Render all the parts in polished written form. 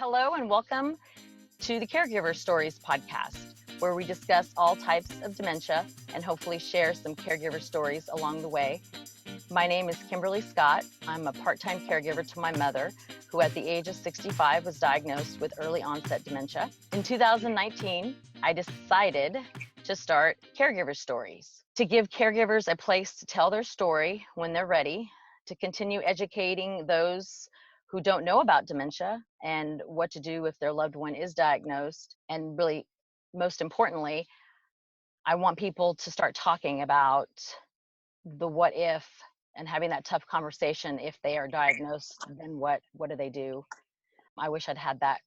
Hello and welcome to the Caregiver Stories podcast, where we discuss all types of dementia and hopefully share some caregiver stories along the way. My name is Kimberly Scott. I'm a part-time caregiver to my mother, who at the age of 65 was diagnosed with early onset dementia. In 2019, I decided to start Caregiver Stories to give caregivers a place to tell their story when they're ready, to continue educating those who don't know about dementia and what to do if their loved one is diagnosed. And really, most importantly, I want people to start talking about the what if and having that tough conversation. If they are diagnosed, then what do they do? I wish I'd had that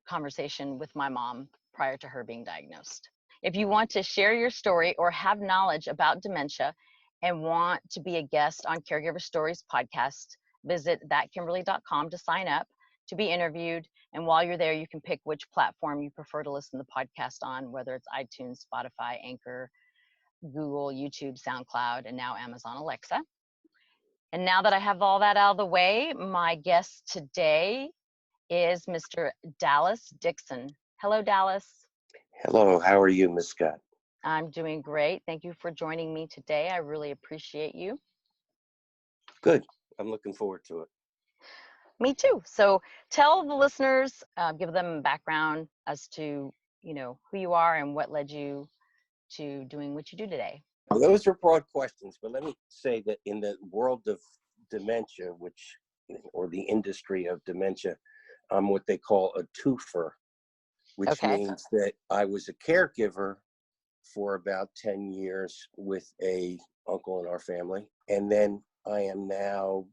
conversation with my mom prior to her being diagnosed. If you want to share your story or have knowledge about dementia and want to be a guest on Caregiver Stories podcast, visit thatkimberly.com to sign up to be interviewed. And while you're there, you can pick which platform you prefer to listen to the podcast on, whether it's iTunes, Spotify, Anchor, Google, YouTube, SoundCloud, and now Amazon Alexa. And now that I have all that out of the way, my guest today is Mr. Dallas Dixon. Hello, Dallas. Hello, how are you, Miss Scott? I'm doing great. Thank you for joining me today. I really appreciate you. Good. I'm looking forward to it. Me too. So tell the listeners, give them background as to, who you are and what led you to doing what you do today. Well, those are broad questions, but let me say that in the world of dementia, or the industry of dementia, I'm what they call a twofer, which means that I was a caregiver for about 10 years with a uncle in our family. And then I am now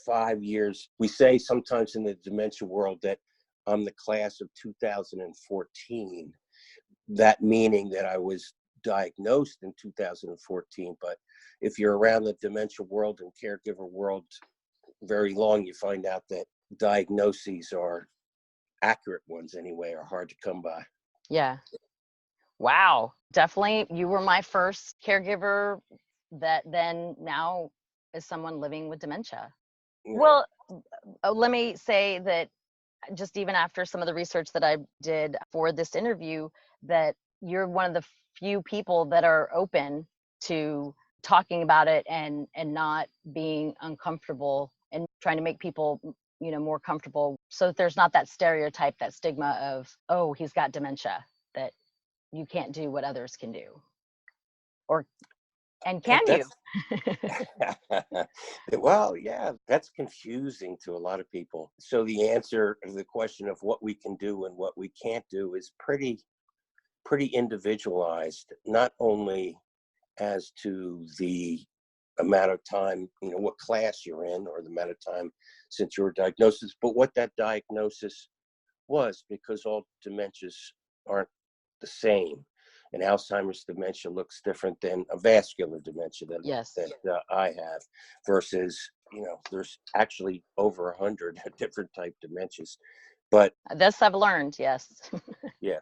5 years. We say sometimes in the dementia world that I'm the class of 2014, that meaning that I was diagnosed in 2014. But if you're around the dementia world and caregiver world very long, you find out that diagnoses are accurate ones anyway, are hard to come by. Yeah. Wow. Definitely. You were my first caregiver that then now is someone living with dementia. Yeah. Well, let me say that just even after some of the research that I did for this interview, that you're one of the few people that are open to talking about it and not being uncomfortable and trying to make people, more comfortable, so that there's not that stereotype, that stigma of, oh, he's got dementia, that you can't do what others can do. And can you? Well, yeah, that's confusing to a lot of people. So the answer to the question of what we can do and what we can't do is pretty individualized, not only as to the amount of time, what class you're in, or the amount of time since your diagnosis, but what that diagnosis was, because all dementias aren't the same. And Alzheimer's dementia looks different than a vascular dementia that I have, versus, there's actually over 100 different type dementias. But this I've learned, yes. Yeah.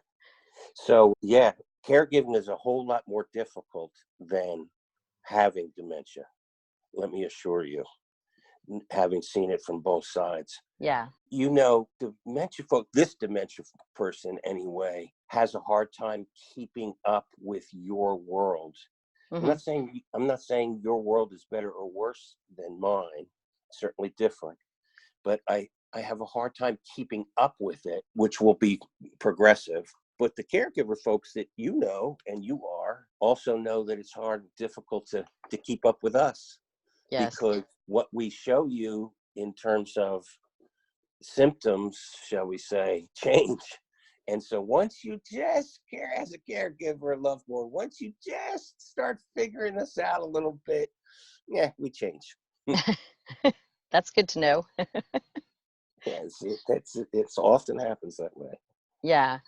So, yeah, caregiving is a whole lot more difficult than having dementia. Let me assure you, having seen it from both sides. Yeah. Dementia folk, this dementia person anyway, has a hard time keeping up with your world. Mm-hmm. I'm not saying your world is better or worse than mine, certainly different, but I have a hard time keeping up with it, which will be progressive. But the caregiver folks that and you are also know that it's hard and difficult to keep up with us. Yes. Because what we show you in terms of symptoms, shall we say, change. And so once you just care as a caregiver, a loved one, once you just start figuring this out a little bit, we change. That's good to know. Yes, it often happens that way. Yeah.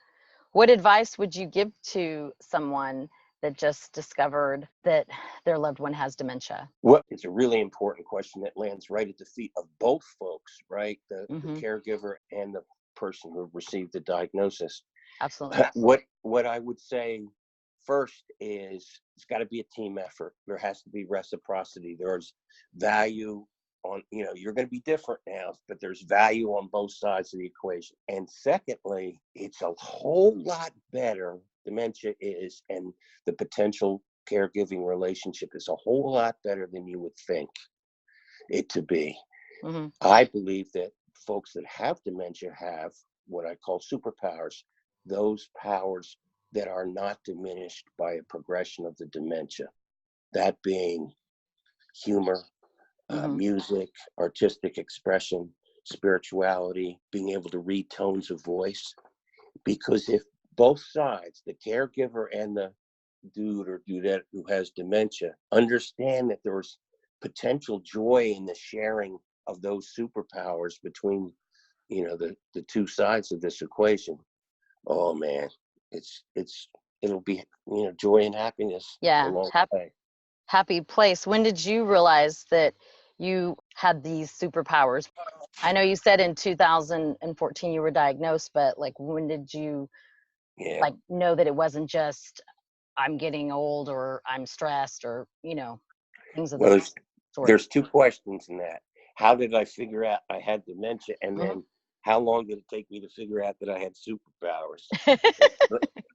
What advice would you give to someone that just discovered that their loved one has dementia? Well, it's a really important question that lands right at the feet of both folks, right? The caregiver and the person who received the diagnosis. Absolutely. What I would say first is it's got to be a team effort. There has to be reciprocity. There's value on, you're going to be different now, but there's value on both sides of the equation. And secondly, it's a whole lot better, dementia is, and the potential caregiving relationship is a whole lot better than you would think it to be. Mm-hmm. I believe that folks that have dementia have what I call superpowers, those powers that are not diminished by a progression of the dementia, that being humor, music, artistic expression, spirituality, being able to read tones of voice. Because if both sides, the caregiver and the dude or dudette who has dementia, understand that there's potential joy in the sharing of those superpowers between, the two sides of this equation, oh man, it'll be, joy and happiness. Yeah. Happy place. When did you realize that you had these superpowers? I know you said in 2014 you were diagnosed, but like when did you like know that it wasn't just I'm getting old or I'm stressed or things of this sort? There's two questions in that. How did I figure out I had dementia, and then how long did it take me to figure out that I had superpowers?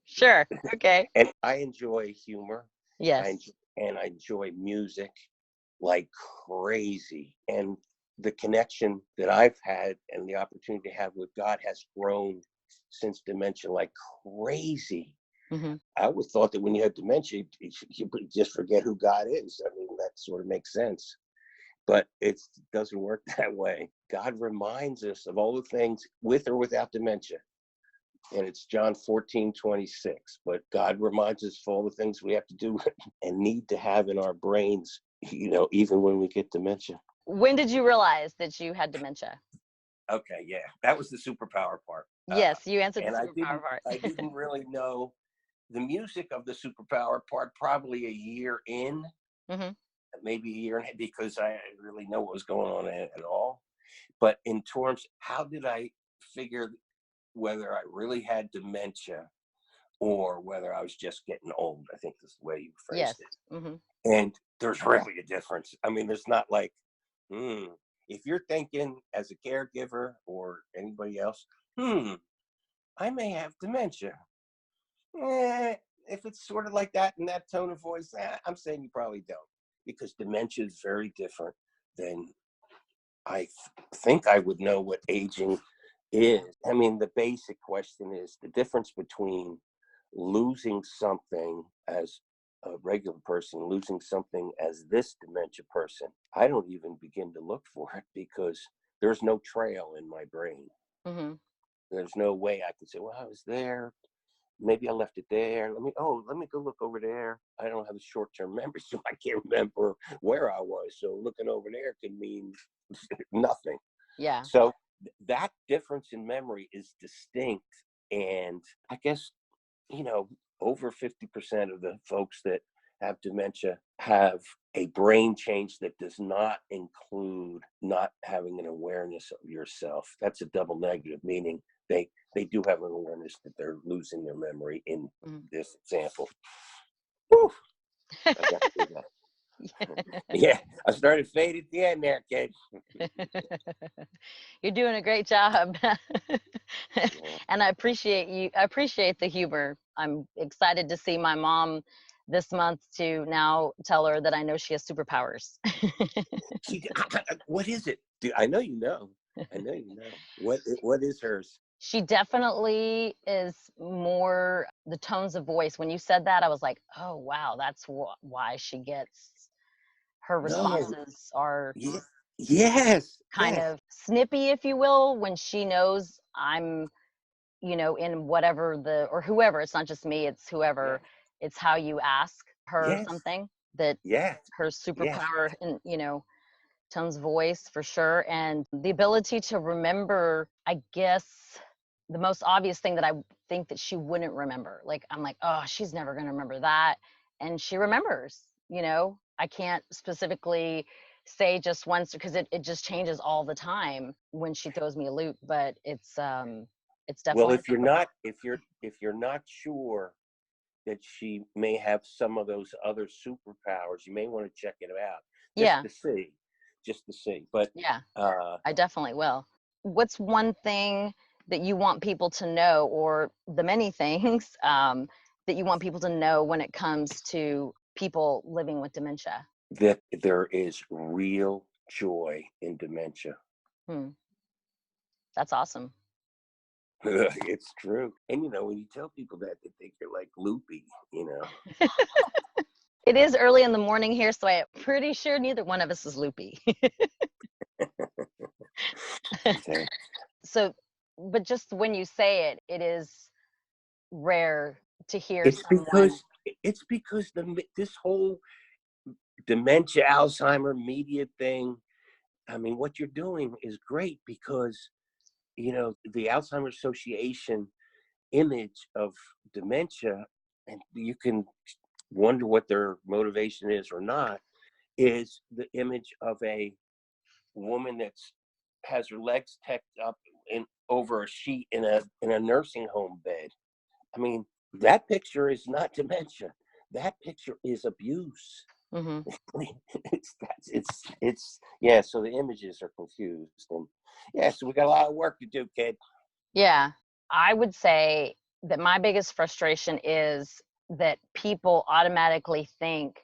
Sure. Okay. And I enjoy humor. Yes. I enjoy music like crazy. And the connection that I've had and the opportunity to have with God has grown since dementia like crazy. I always thought that when you have dementia, you just forget who God is. I mean, that sort of makes sense. But it doesn't work that way. God reminds us of all the things with or without dementia. And it's John 14:26. But God reminds us of all the things we have to do and need to have in our brains, even when we get dementia. When did you realize that you had dementia? Okay, yeah, that was the superpower part. Yes, you answered the and superpower part. I didn't really know the music of the superpower part probably a year in, maybe a year, because I didn't really know what was going on at all. But in terms, how did I figure whether I really had dementia or whether I was just getting old? I think that's the way you phrased it. And there's really a difference. I mean, there's not like, if you're thinking as a caregiver or anybody else, I may have dementia. If it's sort of like that in that tone of voice, I'm saying you probably don't, because dementia is very different than I think I would know what aging is. I mean, the basic question is the difference between losing something as a regular person, losing something as this dementia person. I don't even begin to look for it because there's no trail in my brain. There's no way I could say, well, I was there. Maybe I left it there. Let me go look over there. I don't have a short-term memory, so I can't remember where I was. So looking over there can mean nothing. Yeah. So that difference in memory is distinct. And I guess, over 50% of the folks that have dementia have a brain change that does not include not having an awareness of yourself. That's a double negative, meaning they do have an awareness that they're losing their memory in this example. Whew. I got to do that. Yeah, I started fading at the end there, kid. You're doing a great job. And I appreciate the humor. I'm excited to see my mom this month to now tell her that I know she has superpowers. What is it? Dude, I know you know. What is hers? She definitely is more the tones of voice. When you said that, I was like, oh, wow, that's why she gets her responses are kind of snippy, if you will, when she knows I'm, in whatever or whoever, it's not just me, it's whoever, it's how you ask her something that her superpower and, tones of voice for sure. And the ability to remember, I guess, the most obvious thing that I think that she wouldn't remember. Like, I'm like, oh, she's never going to remember that. And she remembers, I can't specifically say just once because it just changes all the time when she throws me a loop, but it's definitely. Well, if you're not sure that she may have some of those other superpowers, you may want to check it out just to see. just to see. But yeah, I definitely will. What's one thing that you want people to know, or the many things that you want people to know when it comes to people living with dementia? that there is real joy in dementia. Hmm, that's awesome. It's true. And when you tell people that, they think you're like loopy. It is early in the morning here, so I'm pretty sure neither one of us is loopy. Okay. So, but just when you say it, it is rare to hear It's someone. because it's because this whole dementia, Alzheimer media thing. I mean, what you're doing is great because the Alzheimer's Association image of dementia, and you can wonder what their motivation is or not, is the image of a woman that's has her legs tucked up in over a sheet in a nursing home bed. I mean, that picture is not dementia. That picture is abuse. Hmm. It's yeah. So the images are confused, and yeah. So we got a lot of work to do, kid. Yeah, I would say that my biggest frustration is that people automatically think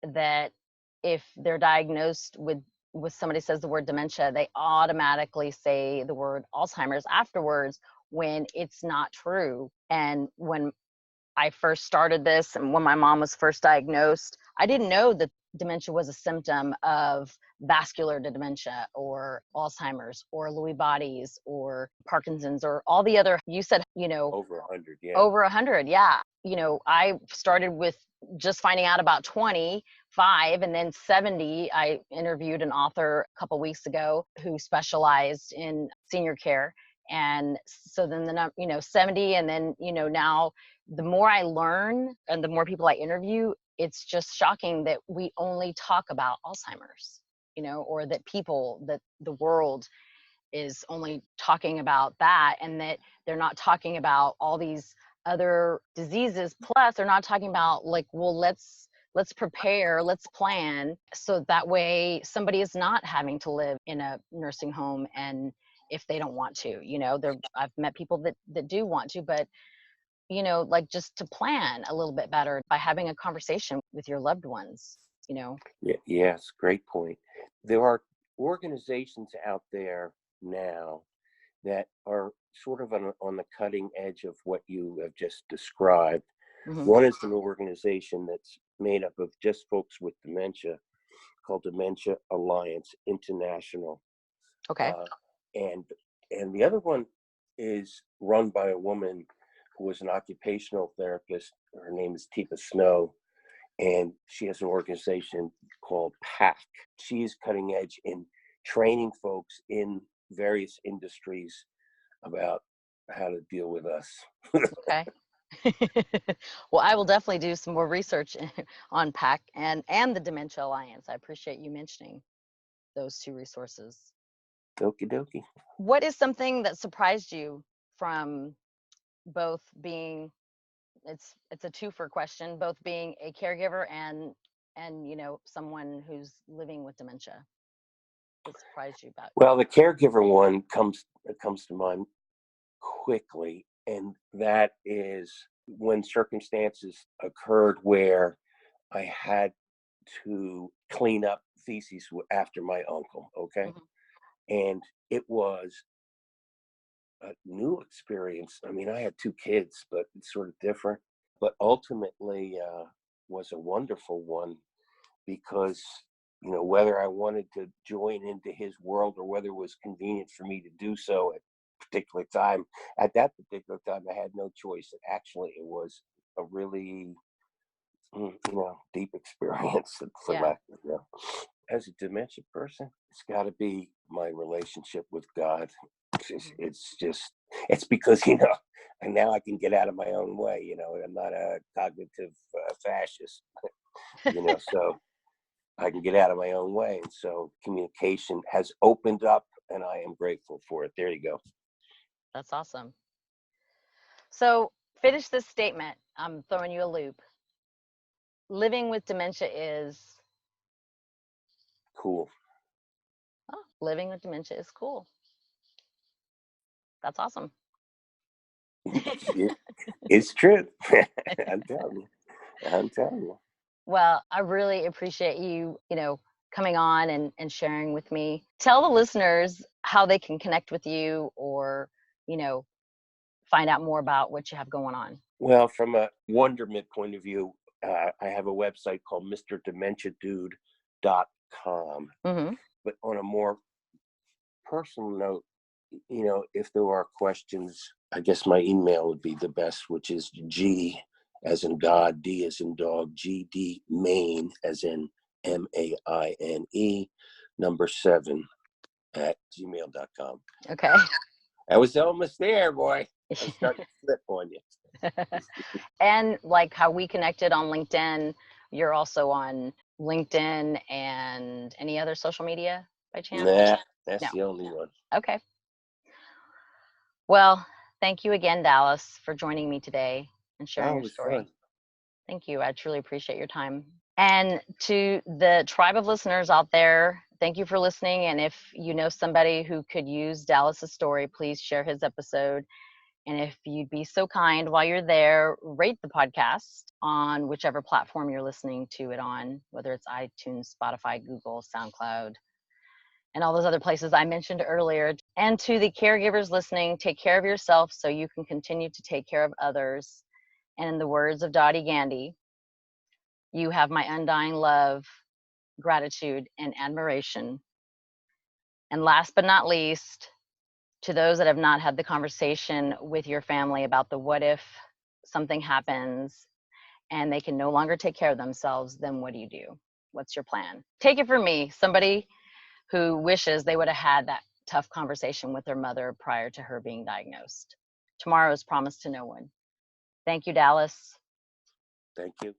that if they're diagnosed with somebody says the word dementia, they automatically say the word Alzheimer's afterwards when it's not true. And when I first started this and when my mom was first diagnosed, I didn't know that dementia was a symptom of vascular dementia or Alzheimer's or Lewy bodies or Parkinson's or all the other, you said, Over 100, yeah. over 100. Yeah. I started with just finding out about 25, and then 70. I interviewed an author a couple weeks ago who specialized in senior care. And so then 70. And then, now the more I learn and the more people I interview, it's just shocking that we only talk about Alzheimer's, or that the world is only talking about that, and that they're not talking about all these other diseases. Plus they're not talking about, like, well, let's prepare, let's plan, so that way somebody is not having to live in a nursing home, and if they don't want to, I've met people that do want to, but like, just to plan a little bit better by having a conversation with your loved ones. Yeah, yes, great point. There are organizations out there now that are sort of on the cutting edge of what you have just described. Hmm. One is an organization that's made up of just folks with dementia called Dementia Alliance International. Okay. Uh, and and the other one is run by a woman who was an occupational therapist. Her name is Tifa Snow, and she has an organization called PAC. She's cutting edge in training folks in various industries about how to deal with us. Okay. Well, I will definitely do some more research on PAC and the Dementia Alliance. I appreciate you mentioning those two resources. Okie dokie. What is something that surprised you from both being, it's a twofer question, both being a caregiver and someone who's living with dementia, that surprised you about? Well, the caregiver one comes to mind quickly, and that is when circumstances occurred where I had to clean up feces after my uncle. Okay, Mhm. and it was a new experience. I mean, I had two kids, but it's sort of different. But ultimately, was a wonderful one because whether I wanted to join into his world or whether it was convenient for me to do so at a particular time. At that particular time, I had no choice. Actually, it was a really deep experience, for Yeah. lack of as a dementia person, it's got to be my relationship with God. Mhm. It's because and now I can get out of my own way. I'm not a cognitive fascist. So I can get out of my own way, and so communication has opened up, and I am grateful for it. There you go. That's awesome. So finish this statement. I'm throwing you a loop. Living with dementia is. Cool. living with dementia is cool. That's awesome. It's true. I'm telling you. Well, I really appreciate you, coming on and sharing with me. Tell the listeners how they can connect with you or, find out more about what you have going on. Well, from a wonderment point of view, I have a website called MrDementiaDude.com. Mm-hmm. But on a more personal note, if there are questions, I guess my email would be the best, which is G as in God, D as in dog, GD Maine as in MAINE, number 7 at gmail.com. Okay. I was almost there, boy. I was starting to flip on you. And like how we connected on LinkedIn, you're also on LinkedIn and any other social media by chance? Nah, that's No. the only one. Okay. Well, thank you again, Dallas, for joining me today and sharing your story. Fun. Thank you. I truly appreciate your time. And to the tribe of listeners out there, thank you for listening. And if you know somebody who could use Dallas's story, please share his episode. And if you'd be so kind, while you're there, rate the podcast on whichever platform you're listening to it on, whether it's iTunes, Spotify, Google, SoundCloud, and all those other places I mentioned earlier. And to the caregivers listening, take care of yourself so you can continue to take care of others. And in the words of Dottie Gandy, you have my undying love, gratitude, and admiration. And last but not least, to those that have not had the conversation with your family about the what if something happens and they can no longer take care of themselves, then what do? What's your plan? Take it from me, somebody who wishes they would have had that tough conversation with their mother prior to her being diagnosed. Tomorrow is promised to no one. Thank you, Dallas. Thank you.